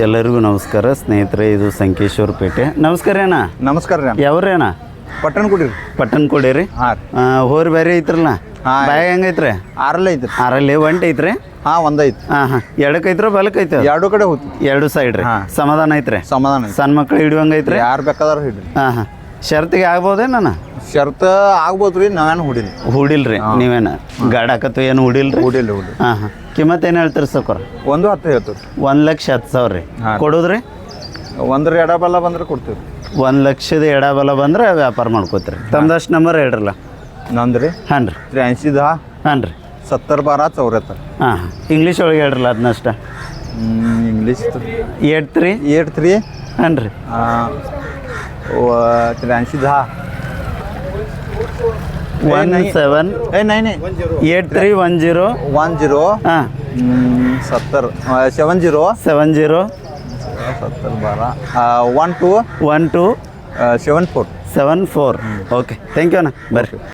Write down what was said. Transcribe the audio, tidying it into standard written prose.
ಎಲ್ಲರಿಗೂ ನಮಸ್ಕಾರ ಸ್ನೇಹಿತರೆ, ಇದು ಸಂಕೇಶ್ವರ ಪೇಟೆ. ನಮಸ್ಕಾರ ಅಣ್ಣ. ನಮಸ್ಕಾರ ರೀ. ಯಾವ್ರಿ ಅಣ್ಣ? ಪಟ್ಟಣ ಕೊಡಿರಿ. ಪಟ್ಟಣ ಕೊಡಿರಿ. ಹೋರಿ ಬೇರೆ ಐತ್ರಲ್ಲ, ಬ್ಯಾಗ್ ಹೆಂಗೈತ್ರಿ? ಆರಲ್ಲಿ ಐತ್ರಿ. ಆರಲ್ಲಿ ಒಂಟು ಐತ್ರಿ? ಹಾಂ, ಒಂದೈತಿ. ಹಾಂ, ಎಡಕ್ಕೆ ಐತ್ರ ಬಲಕ್ಕೆ ಐತೆ? ಎರಡು ಕಡೆ ಹೋಗ್ತಿ, ಎರಡು ಸೈಡ್ ರೀ. ಸಮಾಧಾನ ಐತ್ರಿ? ಸಮಾಧಾನ. ಸಣ್ಣ ಮಕ್ಳು ಹಿಡಿಯೋಂಗ ಐತ್ರಿ? ಯಾರು ಬೇಕಾದ್ರೆ ಹಿಡ್ರಿ. ಹಾಂ, ಶರ್ತಿಗೆ ಆಗ್ಬೋದೇ ನಾನು? ಶರ್ತ್ ಆಗ್ಬೋದು ರೀ, ನಾವೇನು ಹುಡಿಲ್ಲ. ಹುಡಿಲ್ರಿ ನೀವೇನು? ಗಾಡಾಕತ್ತು ಏನು ಹುಡಿಲ್ರಿ? ಹುಡಿಲ್ಲ. ಹಾಂ, ಕಿಮ್ಮತ್ತು ಏನು ಹೇಳ್ತೀರಿ ಸೌಕರ್? 110 ಹೇಳ್ತೀವಿ. 1,10,000 ರೀ. ಕೊಡೋದ್ರಿ? ಒಂದ್ರ ಎಡಬಲ ಬಂದ್ರೆ ಕೊಡ್ತೀವಿ. 1,00,000 ಎಡಬಲ ಬಂದ್ರೆ ವ್ಯಾಪಾರ ಮಾಡ್ಕೋತೀರಿ. ತಮ್ದಷ್ಟು ನಂಬರ್ ಹೇಳ್ರಲ್ಲ. ನಂದ್ರಿ? ಹಾಂ ರೀ. 83 ಹಾಂ ರೀ. 70 12 74. ಹಾಂ, ಇಂಗ್ಲೀಷ್ ಒಳಗೆ ಹೇಳ್ರಲ್ಲ ಅದನ್ನಷ್ಟ. ಇಂಗ್ಲೀಷ್ 83 ಹಾಂ ರೀ. 83 17 8310 ಹಾಂ 70 70 12 12 74. ಓಕೆ, ಥ್ಯಾಂಕ್ ಯು ಅಣ್ಣ. ಬರ್ರಿ.